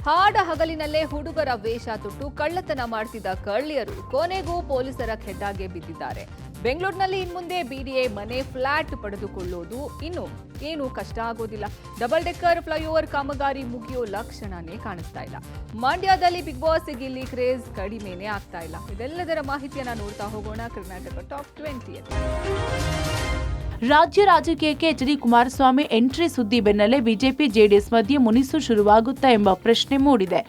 ಹಾಡ ಹಗಲಿನಲ್ಲೇ ಹುಡುಗರ ವೇಷ ತೊಟ್ಟು ಕಳ್ಳತನ ಮಾಡ್ತಿದ್ದ ಕಳ್ಳಿಯರು ಕೊನೆಗೂ ಪೊಲೀಸರ ಖೆಡ್ಡಾಗೆ ಬಿದ್ದಿದ್ದಾರೆ. ಬೆಂಗಳೂರಿನಲ್ಲಿ ಇನ್ಮುಂದೆ ಬಿಡಿಎ ಮನೆ ಫ್ಲಾಟ್ ಪಡೆದುಕೊಳ್ಳೋದು ಏನು ಕಷ್ಟ ಆಗೋದಿಲ್ಲ. ಡಬಲ್ ಡೆಕ್ಕರ್ ಫ್ಲೈಓವರ್ ಕಾಮಗಾರಿ ಮುಗಿಯೋ ಲಕ್ಷಣನೇ ಕಾಣಿಸ್ತಾ ಇಲ್ಲ. ಮಂಡ್ಯದಲ್ಲಿ ಬಿಗ್ ಬಾಸ್ ಗಿಲ್ಲಿ ಕ್ರೇಜ್ ಕಡಿಮೆನೇ ಆಗ್ತಾ ಇಲ್ಲ. ಇದೆಲ್ಲದರ ಮಾಹಿತಿಯನ್ನ ನೋಡ್ತಾ ಹೋಗೋಣ. ಕರ್ನಾಟಕ ಟಾಪ್ 20. ರಾಜ್ಯ ರಾಜಕೀಯಕ್ಕೆ ಎಚ್.ಡಿ. ಕುಮಾರಸ್ವಾಮಿ ಎಂಟ್ರಿ ಸುದ್ದಿ ಬೆನ್ನಲ್ಲೇ ಬಿಜೆಪಿ ಜೆಡಿಎಸ್ ಮಧ್ಯೆ ಮುನಿಸು ಶುರುವಾಗುತ್ತಾ ಎಂಬ ಪ್ರಶ್ನೆ ಮೂಡಿದೆ.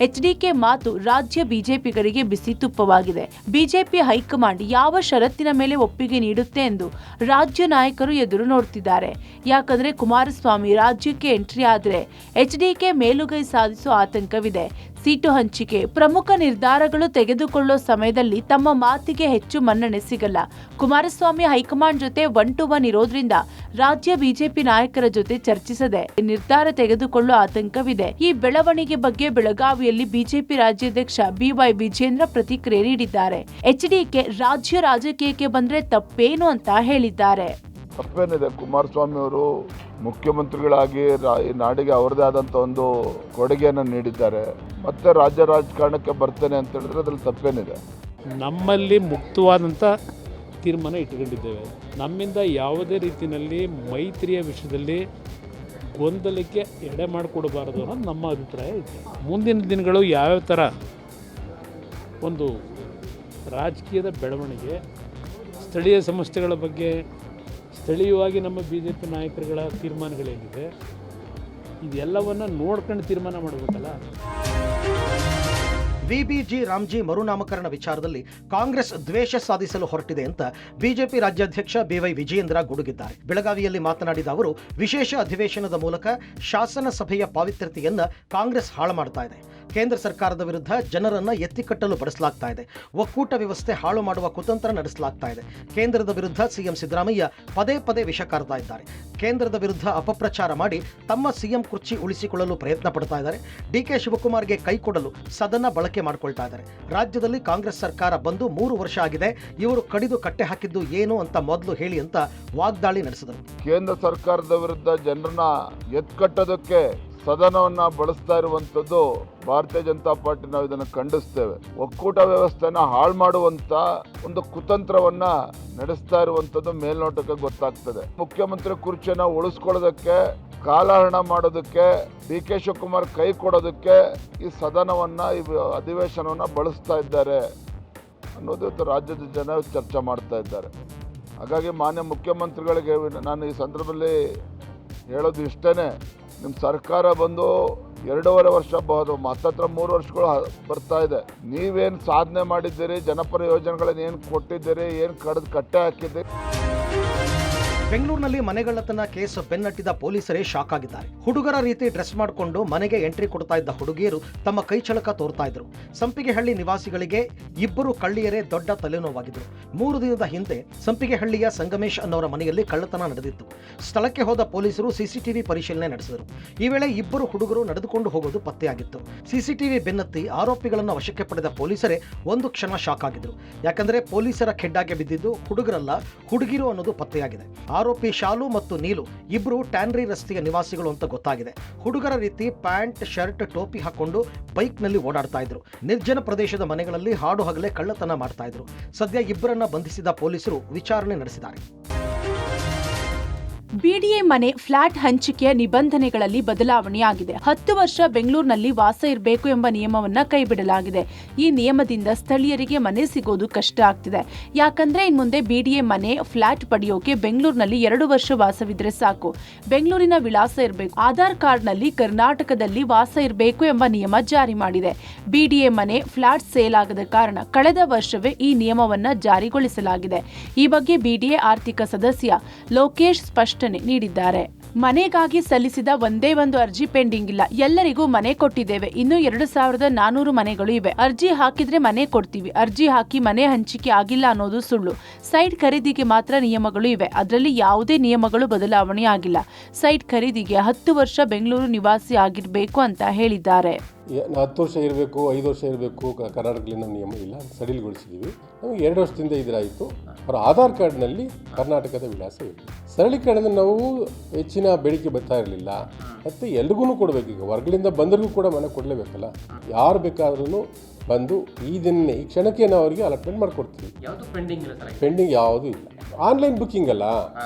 ಎಚ್ಡಿಕೆ ಮಾತು ರಾಜ್ಯ ಬಿಜೆಪಿಗರಿಗೆ ಬಿಸಿ ತುಪ್ಪವಾಗಿದೆ. ಬಿಜೆಪಿ ಹೈಕಮಾಂಡ್ ಯಾವ ಷರತ್ತಿನ ಮೇಲೆ ಒಪ್ಪಿಗೆ ನೀಡುತ್ತೆ ಎಂದು ರಾಜ್ಯ ನಾಯಕರು ಎದುರು ನೋಡ್ತಿದ್ದಾರೆ. ಯಾಕಂದ್ರೆ ಕುಮಾರಸ್ವಾಮಿ ರಾಜ್ಯಕ್ಕೆ ಎಂಟ್ರಿ ಆದ್ರೆ ಎಚ್ಡಿಕೆ ಮೇಲುಗೈ ಸಾಧಿಸುವ ಆತಂಕವಿದೆ. ಸೀಟು ಹಂಚಿಕೆ ಪ್ರಮುಖ ನಿರ್ಧಾರಗಳು ತೆಗೆದುಕೊಳ್ಳೋ ಸಮಯದಲ್ಲಿ ತಮ್ಮ ಮಾತಿಗೆ ಹೆಚ್ಚು ಮನ್ನಣೆ ಸಿಗಲ್ಲ. ಕುಮಾರಸ್ವಾಮಿ ಹೈಕಮಾಂಡ್ ಜೊತೆ 1-to-1 ಇರೋದ್ರಿಂದ ರಾಜ್ಯ ಬಿಜೆಪಿ ನಾಯಕರ ಜೊತೆ ಚರ್ಚಿಸದೆ ನಿರ್ಧಾರ ತೆಗೆದುಕೊಳ್ಳೋ ಆತಂಕವಿದೆ. ಈ ಬೆಳವಣಿಗೆ ಬಗ್ಗೆ ಬೆಳಗಾವಿಯಲ್ಲಿ ಬಿಜೆಪಿ ರಾಜ್ಯಾಧ್ಯಕ್ಷ BY ವಿಜೇಂದ್ರ ಪ್ರತಿಕ್ರಿಯೆ ನೀಡಿದ್ದಾರೆ. ಎಚ್ಡಿಕೆ ರಾಜ್ಯ ರಾಜಕೀಯಕ್ಕೆ ಬಂದ್ರೆ ತಪ್ಪೇನು ಅಂತ ಹೇಳಿದ್ದಾರೆ. ತಪ್ಪೇನಿದೆ. ಕುಮಾರಸ್ವಾಮಿ ಅವರು ಮುಖ್ಯಮಂತ್ರಿಗಳಾಗಿ ನಾಡಿಗೆ ಅವರದೇ ಆದಂಥ ಒಂದು ಕೊಡುಗೆಯನ್ನು ನೀಡಿದ್ದಾರೆ. ಮತ್ತೆ ರಾಜ್ಯ ರಾಜಕಾರಣಕ್ಕೆ ಬರ್ತೇನೆ ಅಂತ ಹೇಳಿದ್ರೆ ಅದ್ರಲ್ಲಿ ತಪ್ಪೇನಿದೆ. ನಮ್ಮಲ್ಲಿ ಮುಕ್ತವಾದಂಥ ತೀರ್ಮಾನ ಇಟ್ಟುಕೊಂಡಿದ್ದೇವೆ. ನಮ್ಮಿಂದ ಯಾವುದೇ ರೀತಿಯಲ್ಲಿ ಮೈತ್ರಿಯ ವಿಷಯದಲ್ಲಿ ಗೊಂದಲಕ್ಕೆ ಎಡೆ ಮಾಡಿಕೊಡಬಾರದು ಅನ್ನೋದು ನಮ್ಮ ಅಭಿಪ್ರಾಯ ಇದೆ. ಮುಂದಿನ ದಿನಗಳು ಯಾವ್ಯಾವ ಥರ ಒಂದು ರಾಜಕೀಯದ ಬೆಳವಣಿಗೆ, ಸ್ಥಳೀಯ ಸಮಸ್ಯೆಗಳ ಬಗ್ಗೆ ಸ್ಥಳೀಯವಾಗಿ ನಮ್ಮ BJP ನಾಯಕರುಗಳ ತೀರ್ಮಾನಗಳೇನಿದೆ ಇದೆಲ್ಲವನ್ನು ನೋಡ್ಕೊಂಡು ತೀರ್ಮಾನ ಮಾಡಬೇಕಲ್ಲ. VBG ರಾಮ್ಜಿ ಮರುನಾಮಕರಣ ವಿಚಾರದಲ್ಲಿ ಕಾಂಗ್ರೆಸ್ ದ್ವೇಷ ಸಾಧಿಸಲು ಹೊರಟಿದೆ ಅಂತ ಬಿಜೆಪಿ ರಾಜ್ಯಾಧ್ಯಕ್ಷ BY ವಿಜಯೇಂದ್ರ ಗುಡುಗಿದ್ದಾರೆ. ಬೆಳಗಾವಿಯಲ್ಲಿ ಮಾತನಾಡಿದ ಅವರು, ವಿಶೇಷ ಅಧಿವೇಶನದ ಮೂಲಕ ಶಾಸನ ಸಭೆಯ ಪಾವಿತ್ರ್ಯತೆಯನ್ನ ಕಾಂಗ್ರೆಸ್ ಹಾಳು ಮಾಡ್ತಾ ಇದೆ. ಕೇಂದ್ರ ಸರ್ಕಾರದ ವಿರುದ್ಧ ಜನರನ್ನ ಎತ್ತಿಕಟ್ಟಲು ಬಳಸಲಾಗ್ತಾ ಇದೆ. ಒಕ್ಕೂಟ ವ್ಯವಸ್ಥೆ ಹಾಳು ಮಾಡುವ ಕುತಂತ್ರ ನಡೆಸಲಾಗ್ತಾ ಇದೆ. ಕೇಂದ್ರದ ವಿರುದ್ಧ ಸಿಎಂ ಸಿದ್ದರಾಮಯ್ಯ ಪದೇ ಪದೇ ವಿಷ ಕಾರ್ತಾ ಇದ್ದಾರೆ. ಕೇಂದ್ರದ ವಿರುದ್ಧ ಅಪಪ್ರಚಾರ ಮಾಡಿ ತಮ್ಮ ಸಿಎಂ ಕುರ್ಚಿ ಉಳಿಸಿಕೊಳ್ಳಲು ಪ್ರಯತ್ನ ಪಡ್ತಾ ಇದ್ದಾರೆ. DK ಶಿವಕುಮಾರ್ಗೆ ಕೈ ಕೊಡಲು ಸದನ ಬಳಕೆ ಮಾಡಿಕೊಳ್ತಾ ಇದ್ದಾರೆ. ರಾಜ್ಯದಲ್ಲಿ ಕಾಂಗ್ರೆಸ್ ಸರ್ಕಾರ ಬಂದು 3 ವರ್ಷ ಆಗಿದೆ. ಇವರು ಕಡಿದು ಕಟ್ಟೆ ಹಾಕಿದ್ದು ಏನು ಅಂತ ಮೊದಲು ಹೇಳಿ ಅಂತ ವಾಗ್ದಾಳಿ ನಡೆಸಿದರು. ಕೇಂದ್ರ ಸರ್ಕಾರದ ವಿರುದ್ಧ ಜನರನ್ನ ಎತ್ಕಟ್ಟೋದಕ್ಕೆ ಸದನವನ್ನ ಬಳಸ್ತಾ ಇರುವಂಥದ್ದು ಭಾರತೀಯ ಜನತಾ ಪಾರ್ಟಿ ನಾವು ಇದನ್ನು ಖಂಡಿಸ್ತೇವೆ. ಒಕ್ಕೂಟ ವ್ಯವಸ್ಥೆನ ಹಾಳು ಮಾಡುವಂತ ಒಂದು ಕುತಂತ್ರವನ್ನ ನಡೆಸ್ತಾ ಇರುವಂಥದ್ದು ಮೇಲ್ನೋಟಕ್ಕೆ ಗೊತ್ತಾಗ್ತದೆ. ಮುಖ್ಯಮಂತ್ರಿ ಕುರ್ಚಿಯನ್ನು ಉಳಿಸ್ಕೊಳ್ಳೋದಕ್ಕೆ, ಕಾಲಹರಣ ಮಾಡೋದಕ್ಕೆ, DK ಶಿವಕುಮಾರ್ ಕೈ ಕೊಡೋದಕ್ಕೆ ಈ ಸದನವನ್ನ, ಈ ಅಧಿವೇಶನವನ್ನ ಬಳಸ್ತಾ ಇದ್ದಾರೆ ಅನ್ನೋದು ರಾಜ್ಯದ ಜನ ಚರ್ಚೆ ಮಾಡ್ತಾ ಇದ್ದಾರೆ. ಹಾಗಾಗಿ ಮಾನ್ಯ ಮುಖ್ಯಮಂತ್ರಿಗಳಿಗೆ ನಾನು ಈ ಸಂದರ್ಭದಲ್ಲಿ ಹೇಳೋದು ಇಷ್ಟೇ, ನಿಮ್ಮ ಸರ್ಕಾರ ಬಂದು 2.5 ವರ್ಷ ಬಹುದು, ಹತ್ತತ್ರ 3 ವರ್ಷಗಳು ಬರ್ತಾ ಇದೆ. ನೀವೇನು ಸಾಧನೆ ಮಾಡಿದ್ದೀರಿ, ಜನಪರ ಯೋಜನೆಗಳನ್ನು ಏನು ಕೊಟ್ಟಿದ್ದೀರಿ, ಏನು ಕಡಿದು ಕಟ್ಟೆ ಹಾಕಿದ್ದೀರಿ. ಬೆಂಗಳೂರಿನಲ್ಲಿ ಮನೆಗಳ್ಳತನ ಕೇಸ್ ಬೆನ್ನಟ್ಟಿದ ಪೊಲೀಸರೇ ಶಾಕ್ ಆಗಿದ್ದಾರೆ. ಹುಡುಗರ ರೀತಿ ಡ್ರೆಸ್ ಮಾಡಿಕೊಂಡು ಮನೆಗೆ ಎಂಟ್ರಿ ಕೊಡ್ತಾ ಇದ್ದ ಹುಡುಗಿಯರು ತಮ್ಮ ಕೈಚಳಕ ತೋರ್ತಾ ಇದ್ರು. ಸಂಪಿಗೆಹಳ್ಳಿ ನಿವಾಸಿಗಳಿಗೆ 2 ಕಳ್ಳಿಯರೇ ದೊಡ್ಡ ತಲೆನೋವಾಗಿದ್ರು. 3 ದಿನದ ಹಿಂದೆ ಸಂಪಿಗೆಹಳ್ಳಿಯ ಸಂಗಮೇಶ್ ಅನ್ನೋರ ಮನೆಯಲ್ಲಿ ಕಳ್ಳತನ ನಡೆದಿತ್ತು. ಸ್ಥಳಕ್ಕೆ ಹೋದ ಪೊಲೀಸರು CCTV ಪರಿಶೀಲನೆ ನಡೆಸಿದರು. ಈ ವೇಳೆ 2 ಹುಡುಗರು ನಡೆದುಕೊಂಡು ಹೋಗೋದು ಪತ್ತೆಯಾಗಿತ್ತು. CCTV ಬೆನ್ನತ್ತಿ ಆರೋಪಿಗಳನ್ನು ವಶಕ್ಕೆ ಪಡೆದ ಪೊಲೀಸರೇ ಒಂದು ಕ್ಷಣ ಶಾಕ್ ಆಗಿದ್ರು. ಯಾಕಂದ್ರೆ ಪೊಲೀಸರ ಖೆಡ್ಡಾಗೆ ಬಿದ್ದಿದ್ದು ಹುಡುಗರಲ್ಲ, ಹುಡುಗಿರು ಅನ್ನೋದು ಪತ್ತೆಯಾಗಿದೆ. ಆರೋಪಿ ಶಾಲು ಮತ್ತು ನೀಲು 2 ಟ್ಯಾನ್ರಿ ರಸ್ತೆಯ ನಿವಾಸಿಗಳು ಅಂತ ಗೊತ್ತಾಗಿದೆ. ಹುಡುಗರ ರೀತಿ ಪ್ಯಾಂಟ್, ಶರ್ಟ್, ಟೋಪಿ ಹಾಕೊಂಡು ಬೈಕ್ನಲ್ಲಿ ಓಡಾಡ್ತಾ ಇದ್ರು. ನಿರ್ಜನ ಪ್ರದೇಶದ ಮನೆಗಳಲ್ಲಿ ಹಾಡು ಹಗಲೇ ಕಳ್ಳತನ ಮಾಡ್ತಾ ಇದ್ರು. ಸದ್ಯ 2ರನ್ನ ಬಂಧಿಸಿದ ಪೊಲೀಸರು ವಿಚಾರಣೆ ನಡೆಸಿದ್ದಾರೆ. ಬಿಡಿಎ ಮನೆ ಫ್ಲಾಟ್ ಹಂಚಿಕೆಯ ನಿಬಂಧನೆಗಳಲ್ಲಿ ಬದಲಾವಣೆಯಾಗಿದೆ. 10 ವರ್ಷ ಬೆಂಗಳೂರಿನಲ್ಲಿ ವಾಸ ಇರಬೇಕು ಎಂಬ ನಿಯಮವನ್ನ ಕೈಬಿಡಲಾಗಿದೆ. ಈ ನಿಯಮದಿಂದ ಸ್ಥಳೀಯರಿಗೆ ಮನೆ ಸಿಗೋದು ಕಷ್ಟ ಆಗ್ತಿದೆ. ಯಾಕಂದ್ರೆ ಇನ್ಮುಂದೆ ಬಿಡಿಎ ಮನೆ ಫ್ಲಾಟ್ ಪಡೆಯೋಕೆ ಬೆಂಗಳೂರಿನಲ್ಲಿ 2 ವರ್ಷ ವಾಸವಿದ್ರೆ ಸಾಕು. ಬೆಂಗಳೂರಿನ ವಿಳಾಸ ಇರಬೇಕು, ಆಧಾರ್ ಕಾರ್ಡ್ನಲ್ಲಿ ಕರ್ನಾಟಕದಲ್ಲಿ ವಾಸ ಇರಬೇಕು ಎಂಬ ನಿಯಮ ಜಾರಿ ಮಾಡಿದೆ. ಬಿಡಿಎ ಮನೆ ಫ್ಲಾಟ್ ಸೇಲ್ ಆಗದ ಕಾರಣ ಕಳೆದ ವರ್ಷವೇ ಈ ನಿಯಮವನ್ನ ಜಾರಿಗೊಳಿಸಲಾಗಿದೆ. ಈ ಬಗ್ಗೆ ಬಿಡಿಎ ಆರ್ಥಿಕ ಸದಸ್ಯ ಲೋಕೇಶ್ ಸ್ಪಷ್ಟನೆ ನೀಡಿದ್ದಾರೆ. ಮನೆಗಾಗಿ ಸಲ್ಲಿಸಿದ ಒಂದೇ ಒಂದು ಅರ್ಜಿ ಪೆಂಡಿಂಗ್ ಇಲ್ಲ. ಎಲ್ಲರಿಗೂ ಮನೆ ಕೊಟ್ಟಿದ್ದೇವೆ. ಇನ್ನು 2400 ಮನೆಗಳು ಇವೆ. ಅರ್ಜಿ ಹಾಕಿದ್ರೆ ಮನೆ ಕೊಡ್ತೀವಿ. ಅರ್ಜಿ ಹಾಕಿ ಮನೆ ಹಂಚಿಕೆ ಆಗಿಲ್ಲ ಅನ್ನೋದು ಸುಳ್ಳು. ಸೈಟ್ ಖರೀದಿಗೆ ಮಾತ್ರ ನಿಯಮಗಳು ಇವೆ. ಅದರಲ್ಲಿ ಯಾವುದೇ ನಿಯಮಗಳು ಬದಲಾವಣೆ ಆಗಿಲ್ಲ. ಸೈಟ್ ಖರೀದಿಗೆ 10 ವರ್ಷ ಬೆಂಗಳೂರು ನಿವಾಸಿ ಆಗಿರಬೇಕು ಅಂತ ಹೇಳಿದ್ದಾರೆ. 10 ವರ್ಷ ಇರಬೇಕು, 5 ವರ್ಷ ಇರಬೇಕು, ಕರ್ನಾಟಕದಿಂದ ನಿಯಮ ಇಲ್ಲ, ಸಡಿಲಗೊಳಿಸಿದ್ದೀವಿ. ನಮಗೆ 2 ವರ್ಷದಿಂದ ಇದಾಯಿತು. ಅವರ ಆಧಾರ್ ಕಾರ್ಡ್ನಲ್ಲಿ ಕರ್ನಾಟಕದ ವಿಳಾಸ ಇದೆ. ಸರಳೀಕರಣ ನಾವು ಹೆಚ್ಚಿನ ಬೇಡಿಕೆ ಬರ್ತಾ ಇರಲಿಲ್ಲ, ಮತ್ತು ಎಲ್ರಿಗೂ ಕೊಡಬೇಕು. ಈಗ ಹೊರಗಡೆಯಿಂದ ಬಂದರಿಗೂ ಕೂಡ ಮನೆ ಕೊಡಲೇಬೇಕಲ್ಲ. ಯಾರು ಬೇಕಾದ್ರೂ ಬಂದು ಈ ಕ್ಷಣಕ್ಕೆ ನಾವು ಅವರಿಗೆ ಅಲಾಟ್ಮೆಂಟ್ ಮಾಡಿಕೊಡ್ತೀವಿ. ಪೆಂಡಿಂಗ್ ಯಾವುದೂ ಇಲ್ಲ. ಆನ್ಲೈನ್ ಬುಕ್ಕಿಂಗ್ ಅಲ್ಲ,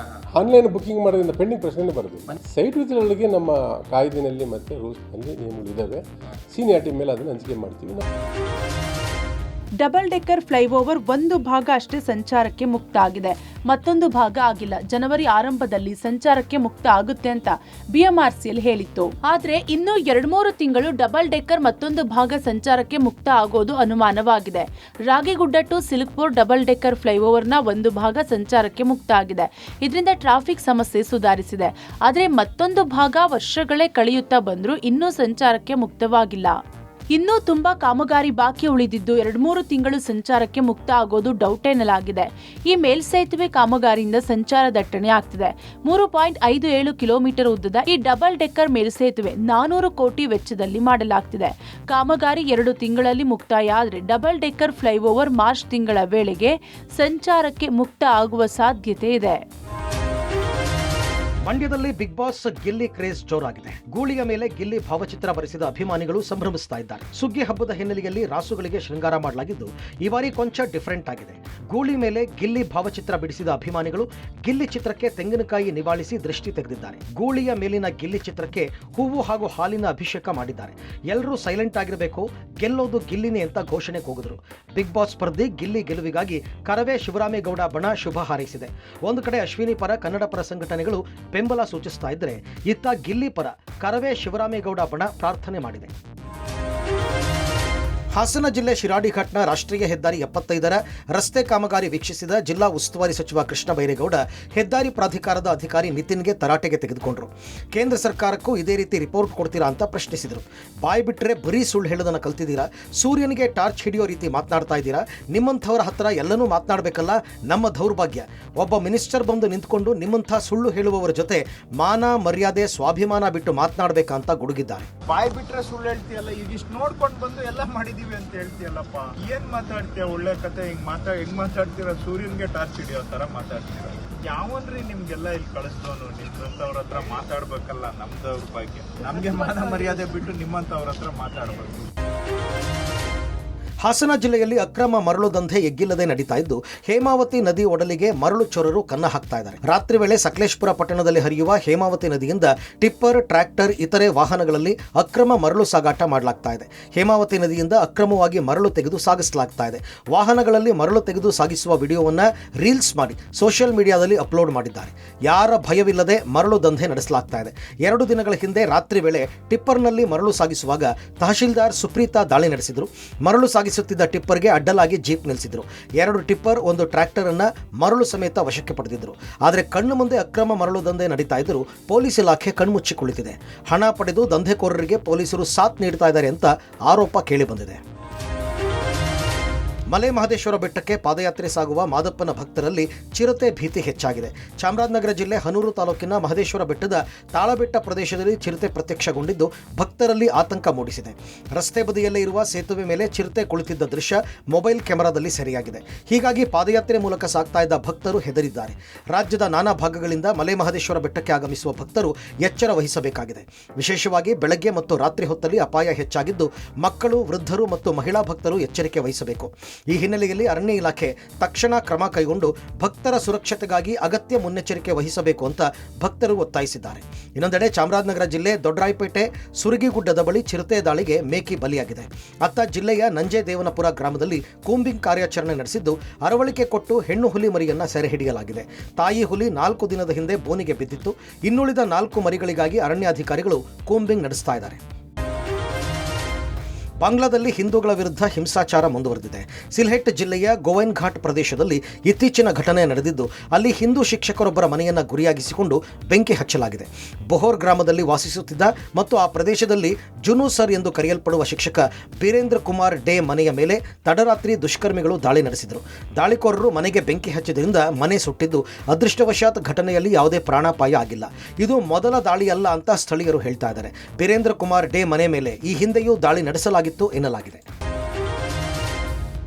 ಆನ್ಲೈನ್ ಬುಕ್ಕಿಂಗ್ ಮಾಡೋದ್ರಿಂದ ಪೆಂಡಿಂಗ್ ಪ್ರಶ್ನೆ ಬರೋದು. ಸೈಟ್ ವಿಸಿಟ್ಗಳಿಗೆ ನಮ್ಮ ಕಾಯ್ದೆನಲ್ಲಿ ಮತ್ತು ರೂಲ್ಸ್ನಲ್ಲಿ ನಿಯಮಗಳು ಇದ್ದಾವೆ. ಸೀನಿಯಾರಿಟಿ ಮೇಲೆ ಅದನ್ನು ಹಂಚಿಕೆ ಮಾಡ್ತೀವಿ. ಡಬಲ್ ಡೆಕ್ಕರ್ ಫ್ಲೈಓವರ್ ಒಂದು ಭಾಗ ಅಷ್ಟೇ ಸಂಚಾರಕ್ಕೆ ಮುಕ್ತ ಆಗಿದೆ, ಮತ್ತೊಂದು ಭಾಗ ಆಗಿಲ್ಲ. ಜನವರಿ ಆರಂಭದಲ್ಲಿ ಸಂಚಾರಕ್ಕೆ ಮುಕ್ತ ಆಗುತ್ತೆ ಅಂತ BMRCL ಹೇಳಿತ್ತು. ಆದ್ರೆ ಇನ್ನೂ 2-3 ತಿಂಗಳು ಡಬಲ್ ಡೆಕ್ಕರ್ ಮತ್ತೊಂದು ಭಾಗ ಸಂಚಾರಕ್ಕೆ ಮುಕ್ತ ಆಗೋದು ಅನುಮಾನವಾಗಿದೆ. ರಾಗಿಗುಡ್ಡ ಟು ಸಿಲ್ಕ್ಪುರ್ ಡಬಲ್ ಡೆಕ್ಕರ್ ಫ್ಲೈಓವರ್ನ ಒಂದು ಭಾಗ ಸಂಚಾರಕ್ಕೆ ಮುಕ್ತ ಆಗಿದೆ. ಇದರಿಂದ ಟ್ರಾಫಿಕ್ ಸಮಸ್ಯೆ ಸುಧಾರಿಸಿದೆ. ಆದ್ರೆ ಮತ್ತೊಂದು ಭಾಗ ವರ್ಷಗಳೇ ಕಳೆಯುತ್ತಾ ಬಂದ್ರೂ ಇನ್ನೂ ಸಂಚಾರಕ್ಕೆ ಮುಕ್ತವಾಗಿಲ್ಲ. ಇನ್ನೂ ತುಂಬಾ ಕಾಮಗಾರಿ ಬಾಕಿ ಉಳಿದಿದ್ದು 2-3 ತಿಂಗಳು ಸಂಚಾರಕ್ಕೆ ಮುಕ್ತ ಆಗೋದು ಡೌಟ್ ಎನ್ನಲಾಗಿದೆ. ಈ ಮೇಲ್ಸೇತುವೆ ಕಾಮಗಾರಿಯಿಂದ ಸಂಚಾರ ದಟ್ಟಣೆ ಆಗ್ತಿದೆ. 3.57 ಕಿಲೋಮೀಟರ್ ಉದ್ದದ ಈ ಡಬಲ್ ಡೆಕ್ಕರ್ ಮೇಲ್ಸೇತುವೆ 400 ಕೋಟಿ ವೆಚ್ಚದಲ್ಲಿ ಮಾಡಲಾಗ್ತಿದೆ. ಕಾಮಗಾರಿ 2 ತಿಂಗಳಲ್ಲಿ ಮುಕ್ತಾಯ ಆದರೆ ಡಬಲ್ ಡೆಕ್ಕರ್ ಫ್ಲೈಓವರ್ ಮಾರ್ಚ್ ತಿಂಗಳ ವೇಳೆಗೆ ಸಂಚಾರಕ್ಕೆ ಮುಕ್ತ ಆಗುವ ಸಾಧ್ಯತೆ ಇದೆ. ಮಂಡ್ಯದಲ್ಲಿ ಬಿಗ್ ಬಾಸ್ ಗಿಲ್ಲಿ ಕ್ರೇಜ್ ಜೋರಾಗಿದೆ. ಗೂಳಿಯ ಮೇಲೆ ಗಿಲ್ಲಿ ಭಾವಚಿತ್ರ ಬರೆಸಿದ ಅಭಿಮಾನಿಗಳು ಸಂಭ್ರಮಿಸ್ತಾ ಇದ್ದಾರೆ. ಸುಗ್ಗಿ ಹಬ್ಬದ ಹಿನ್ನೆಲೆಯಲ್ಲಿ ರಾಸುಗಳಿಗೆ ಶೃಂಗಾರ ಮಾಡಲಾಗಿದ್ದು ಈ ಬಾರಿ ಕೊಂಚ ಡಿಫರೆಂಟ್ ಆಗಿದೆ. ಗೂಳಿ ಮೇಲೆ ಗಿಲ್ಲಿ ಭಾವಚಿತ್ರ ಬಿಡಿಸಿದ ಅಭಿಮಾನಿಗಳು ಗಿಲ್ಲಿ ಚಿತ್ರಕ್ಕೆ ತೆಂಗಿನಕಾಯಿ ನಿವಾಳಿಸಿ ದೃಷ್ಟಿ ತೆಗೆದಿದ್ದಾರೆ. ಗೂಳಿಯ ಮೇಲಿನ ಗಿಲ್ಲಿ ಚಿತ್ರಕ್ಕೆ ಹೂವು ಹಾಗೂ ಹಾಲಿನ ಅಭಿಷೇಕ ಮಾಡಿದ್ದಾರೆ. ಎಲ್ಲರೂ ಸೈಲೆಂಟ್ ಆಗಿರಬೇಕು, ಗೆಲ್ಲೋದು ಗಿಲ್ಲಿನೇ ಅಂತ ಘೋಷಣೆ ಕೂಗಿದ್ರು. ಬಿಗ್ ಬಾಸ್ ಸ್ಪರ್ಧಿ ಗಿಲ್ಲಿ ಗೆಲುವಿಗಾಗಿ ಕರವೇ ಶಿವರಾಮೇಗೌಡ ಬಣ ಶುಭ ಹಾರೈಸಿದೆ. ಒಂದು ಕಡೆ ಅಶ್ವಿನಿ ಪರ ಕನ್ನಡ ಪರ ಸಂಘಟನೆಗಳು ಬೆಂಬಲ ಸೂಚಿಸ್ತಾ ಇದ್ರೆ, ಇತ್ತ ಗಿಲ್ಲಿ ಪರ ಕರವೇ ಶಿವರಾಮೇಗೌಡ ಬಣ ಪ್ರಾರ್ಥನೆ ಮಾಡಿದೆ. ಹಾಸನ ಜಿಲ್ಲೆ ಶಿರಾಡಿಘಾಟ್ನ ರಾಷ್ಟ್ರೀಯ ಹೆದ್ದಾರಿ 75ರ ರಸ್ತೆ ಕಾಮಗಾರಿ ವೀಕ್ಷಿಸಿದ ಜಿಲ್ಲಾ ಉಸ್ತುವಾರಿ ಸಚಿವ ಕೃಷ್ಣ ಬೈರೇಗೌಡ ಹೆದ್ದಾರಿ ಪ್ರಾಧಿಕಾರದ ಅಧಿಕಾರಿ ನಿತಿನ್ಗೆ ತರಾಟೆಗೆ ತೆಗೆದುಕೊಂಡರು. ಕೇಂದ್ರ ಸರ್ಕಾರಕ್ಕೂ ಇದೇ ರೀತಿ ರಿಪೋರ್ಟ್ ಕೊಡ್ತೀರಾ ಅಂತ ಪ್ರಶ್ನಿಸಿದರು. ಬಾಯಿ ಬಿಟ್ಟರೆ ಬರೀ ಸುಳ್ಳು ಹೇಳೋದನ್ನು ಕಲ್ತಿದ್ದೀರಾ, ಸೂರ್ಯನಿಗೆ ಟಾರ್ಚ್ ಹಿಡಿಯೋ ರೀತಿ ಮಾತನಾಡ್ತಾ ಇದ್ದೀರಾ, ನಿಮ್ಮಂಥವರ ಹತ್ರ ಎಲ್ಲನೂ ಮಾತನಾಡಬೇಕಲ್ಲ, ನಮ್ಮ ದೌರ್ಭಾಗ್ಯ. ಒಬ್ಬ ಮಿನಿಸ್ಟರ್ ಬಂದು ನಿಂತ್ಕೊಂಡು ನಿಮ್ಮಂಥ ಸುಳ್ಳು ಹೇಳುವವರ ಜೊತೆ ಮಾನ ಮರ್ಯಾದೆ ಸ್ವಾಭಿಮಾನ ಬಿಟ್ಟು ಮಾತನಾಡಬೇಕಂತ ಗುಡುಗಿದ್ದಾರೆ. ಬಾಯಿ ಬಿಟ್ರೆ ಸುಳ್ಳು ಹೇಳ್ತೀಯಲ್ಲ, ಈಗ ಇಷ್ಟು ನೋಡ್ಕೊಂಡು ಬಂದು ಎಲ್ಲ ಮಾಡಿದೀವಿ ಅಂತ ಹೇಳ್ತೀಯಲ್ಲಪ್ಪ, ಏನ್ ಮಾತಾಡ್ತೀಯ? ಒಳ್ಳೆ ಕತೆ ಹೆಂಗ್ ಮಾತಾಡ್ತೀರ? ಸೂರ್ಯನ್ಗೆ ಟಾರ್ಚ್ ಹಿಡಿಯೋ ತರ ಮಾತಾಡ್ತೀರ. ಯಾವನ್ರಿ ನಿಮ್ಗೆಲ್ಲ ಇಲ್ಲಿ ಕಳಿಸ್ತವನು? ನಿಮ್ಮಂತವ್ರ ಹತ್ರ ಮಾತಾಡ್ಬೇಕಲ್ಲ, ನಮ್ದವ್ರ ಬಗ್ಗೆ. ನಮ್ಗೆ ಮಾನ ಮರ್ಯಾದೆ ಬಿಟ್ಟು ನಿಮ್ಮಂತವ್ರ ಹತ್ರ ಮಾತಾಡ್ಬೇಕು. ಹಾಸನ ಜಿಲ್ಲೆಯಲ್ಲಿ ಅಕ್ರಮ ಮರಳು ದಂಧೆ ಎಗ್ಗಿಲ್ಲದೆ ನಡೀತಾ ಇದ್ದು, ಹೇಮಾವತಿ ನದಿ ಒಡಲಿಗೆ ಮರಳು ಚೋರರು ಕನ್ನ ಹಾಕ್ತಾ ಇದ್ದಾರೆ. ರಾತ್ರಿ ವೇಳೆ ಸಕಲೇಶಪುರ ಪಟ್ಟಣದಲ್ಲಿ ಹರಿಯುವ ಹೇಮಾವತಿ ನದಿಯಿಂದ ಟಿಪ್ಪರ್, ಟ್ರ್ಯಾಕ್ಟರ್, ಇತರೆ ವಾಹನಗಳಲ್ಲಿ ಅಕ್ರಮ ಮರಳು ಸಾಗಾಟ ಮಾಡಲಾಗ್ತಾ ಇದೆ. ಹೇಮಾವತಿ ನದಿಯಿಂದ ಅಕ್ರಮವಾಗಿ ಮರಳು ತೆಗೆದು ಸಾಗಿಸಲಾಗ್ತಾ ಇದೆ. ವಾಹನಗಳಲ್ಲಿ ಮರಳು ತೆಗೆದು ಸಾಗಿಸುವ ವಿಡಿಯೋವನ್ನು ರೀಲ್ಸ್ ಮಾಡಿ ಸೋಷಿಯಲ್ ಮೀಡಿಯಾದಲ್ಲಿ ಅಪ್ಲೋಡ್ ಮಾಡಿದ್ದಾರೆ. ಯಾರ ಭಯವಿಲ್ಲದೆ ಮರಳು ದಂಧೆ ನಡೆಸಲಾಗ್ತಾ ಇದೆ. 2 ದಿನಗಳ ಹಿಂದೆ ರಾತ್ರಿ ವೇಳೆ ಟಿಪ್ಪರ್ನಲ್ಲಿ ಮರಳು ಸಾಗಿಸುವಾಗ ತಹಶೀಲ್ದಾರ್ ಸುಪ್ರೀತಾ ದಾಳಿ ನಡೆಸಿದರು. ಮರಳು ಸಾಗಿಸುತ್ತಿದ್ದ ಟಿಪ್ಪರ್ಗೆ ಅಡ್ಡಲಾಗಿ ಜೀಪ್ ನಿಲ್ಲಿಸಿದ್ರು. 2 ಟಿಪ್ಪರ್, 1 ಟ್ರ್ಯಾಕ್ಟರ್ ಅನ್ನ ಮರಳು ಸಮೇತ ವಶಕ್ಕೆ ಪಡೆದಿದ್ರು. ಆದರೆ ಕಣ್ಣು ಮುಂದೆ ಅಕ್ರಮ ಮರಳು ದಂಧೆ ನಡೀತಾ ಇದ್ದರೂ ಪೊಲೀಸ್ ಇಲಾಖೆ ಕಣ್ಮುಚ್ಚಿ ಕುಳಿತಿದೆ. ಹಣ ಪಡೆದು ದಂಧೆಕೋರರಿಗೆ ಪೊಲೀಸರು ಸಾಥ್ ನೀಡ್ತಾ ಇದ್ದಾರೆ ಅಂತ ಆರೋಪ ಕೇಳಿಬಂದಿದೆ. ಮಲೆ ಮಹದೇಶ್ವರ ಬೆಟ್ಟಕ್ಕೆ ಪಾದಯಾತ್ರೆ ಸಾಗುವ ಮಾದಪ್ಪನ ಭಕ್ತರಲ್ಲಿ ಚಿರತೆ ಭೀತಿ ಹೆಚ್ಚಾಗಿದೆ. ಚಾಮರಾಜನಗರ ಜಿಲ್ಲೆ ಹನೂರು ತಾಲೂಕಿನ ಮಹದೇಶ್ವರ ಬೆಟ್ಟದ ತಾಳಬೆಟ್ಟ ಪ್ರದೇಶದಲ್ಲಿ ಚಿರತೆ ಪ್ರತ್ಯಕ್ಷಗೊಂಡಿದ್ದು ಭಕ್ತರಲ್ಲಿ ಆತಂಕ ಮೂಡಿಸಿದೆ. ರಸ್ತೆ ಬದಿಯಲ್ಲೇ ಇರುವ ಸೇತುವೆ ಮೇಲೆ ಚಿರತೆ ಕುಳಿತಿದ್ದ ದೃಶ್ಯ ಮೊಬೈಲ್ ಕ್ಯಾಮೆರಾದಲ್ಲಿ ಸೆರೆಯಾಗಿದೆ. ಹೀಗಾಗಿ ಪಾದಯಾತ್ರೆ ಮೂಲಕ ಸಾಗ್ತಾ ಇದ್ದ ಭಕ್ತರು ಹೆದರಿದ್ದಾರೆ. ರಾಜ್ಯದ ನಾನಾ ಭಾಗಗಳಿಂದ ಮಲೆ ಮಹದೇಶ್ವರ ಬೆಟ್ಟಕ್ಕೆ ಆಗಮಿಸುವ ಭಕ್ತರು ಎಚ್ಚರ ವಹಿಸಬೇಕಾಗಿದೆ. ವಿಶೇಷವಾಗಿ ಬೆಳಗ್ಗೆ ಮತ್ತು ರಾತ್ರಿ ಹೊತ್ತಲ್ಲಿ ಅಪಾಯ ಹೆಚ್ಚಾಗಿದ್ದು, ಮಕ್ಕಳು, ವೃದ್ಧರು ಮತ್ತು ಮಹಿಳಾ ಭಕ್ತರು ಎಚ್ಚರಿಕೆ ವಹಿಸಬೇಕು. ಈ ಹಿನ್ನೆಲೆಯಲ್ಲಿ ಅರಣ್ಯ ಇಲಾಖೆ ತಕ್ಷಣ ಕ್ರಮ ಕೈಗೊಂಡು ಭಕ್ತರ ಸುರಕ್ಷತೆಗಾಗಿ ಅಗತ್ಯ ಮುನ್ನೆಚ್ಚರಿಕೆ ವಹಿಸಬೇಕು ಅಂತ ಭಕ್ತರು ಒತ್ತಾಯಿಸಿದ್ದಾರೆ. ಇನ್ನೊಂದೆಡೆ ಚಾಮರಾಜನಗರ ಜಿಲ್ಲೆ ದೊಡ್ಡರಾಯಪೇಟೆ ಸುರಗಿಗುಡ್ಡದ ಬಳಿ ಚಿರತೆ ದಾಳಿಗೆ ಮೇಕಿ ಬಲಿಯಾಗಿದೆ. ಅತ್ತ ಜಿಲ್ಲೆಯ ನಂಜೇದೇವನಪುರ ಗ್ರಾಮದಲ್ಲಿ ಕೂಂಬಿಂಗ್ ಕಾರ್ಯಾಚರಣೆ ನಡೆಸಿದ್ದು, ಅರವಳಿಕೆ ಕೊಟ್ಟು ಹೆಣ್ಣು ಹುಲಿ ಮರಿಯನ್ನ ಸೆರೆ ಹಿಡಿಯಲಾಗಿದೆ. ತಾಯಿ ಹುಲಿ 4 ದಿನದ ಹಿಂದೆ ಬೋನಿಗೆ ಬಿದ್ದಿತ್ತು. ಇನ್ನುಳಿದ 4 ಮರಿಗಳಿಗಾಗಿ ಅರಣ್ಯಾಧಿಕಾರಿಗಳು ಕೂಂಬಿಂಗ್ ನಡೆಸ್ತಾ ಇದ್ದಾರೆ. ಬಾಂಗ್ಲಾದಲ್ಲಿ ಹಿಂದೂಗಳ ವಿರುದ್ಧ ಹಿಂಸಾಚಾರ ಮುಂದುವರೆದಿದೆ. ಸಿಲ್ಹೆಟ್ ಜಿಲ್ಲೆಯ ಗೋವೈನ್ ಘಾಟ್ ಪ್ರದೇಶದಲ್ಲಿ ಇತ್ತೀಚಿನ ಘಟನೆ ನಡೆದಿದ್ದು, ಅಲ್ಲಿ ಹಿಂದೂ ಶಿಕ್ಷಕರೊಬ್ಬರ ಮನೆಯನ್ನು ಗುರಿಯಾಗಿಸಿಕೊಂಡು ಬೆಂಕಿ ಹಚ್ಚಲಾಗಿದೆ. ಬೊಹೋರ್ ಗ್ರಾಮದಲ್ಲಿ ವಾಸಿಸುತ್ತಿದ್ದ ಮತ್ತು ಆ ಪ್ರದೇಶದಲ್ಲಿ ಜುನು ಸರ್ ಎಂದು ಕರೆಯಲ್ಪಡುವ ಶಿಕ್ಷಕ ಬೀರೇಂದ್ರ ಕುಮಾರ್ ಡೇ ಮನೆಯ ಮೇಲೆ ತಡರಾತ್ರಿ ದುಷ್ಕರ್ಮಿಗಳು ದಾಳಿ ನಡೆಸಿದರು. ದಾಳಿಕೋರರು ಮನೆಗೆ ಬೆಂಕಿ ಹಚ್ಚಿದ್ರಿಂದ ಮನೆ ಸುಟ್ಟಿದ್ದು, ಅದೃಷ್ಟವಶಾತ್ ಘಟನೆಯಲ್ಲಿ ಯಾವುದೇ ಪ್ರಾಣಾಪಾಯ ಆಗಿಲ್ಲ. ಇದು ಮೊದಲ ದಾಳಿಯಲ್ಲ ಅಂತ ಸ್ಥಳೀಯರು ಹೇಳ್ತಾ ಇದ್ದಾರೆ. ಬೀರೇಂದ್ರ ಕುಮಾರ್ ಡೇ ಮನೆ ಮೇಲೆ ಈ ಹಿಂದೆಯೂ ದಾಳಿ ನಡೆಸಲಾಗಿತ್ತು ಎನ್ನಲಾಗಿದೆ.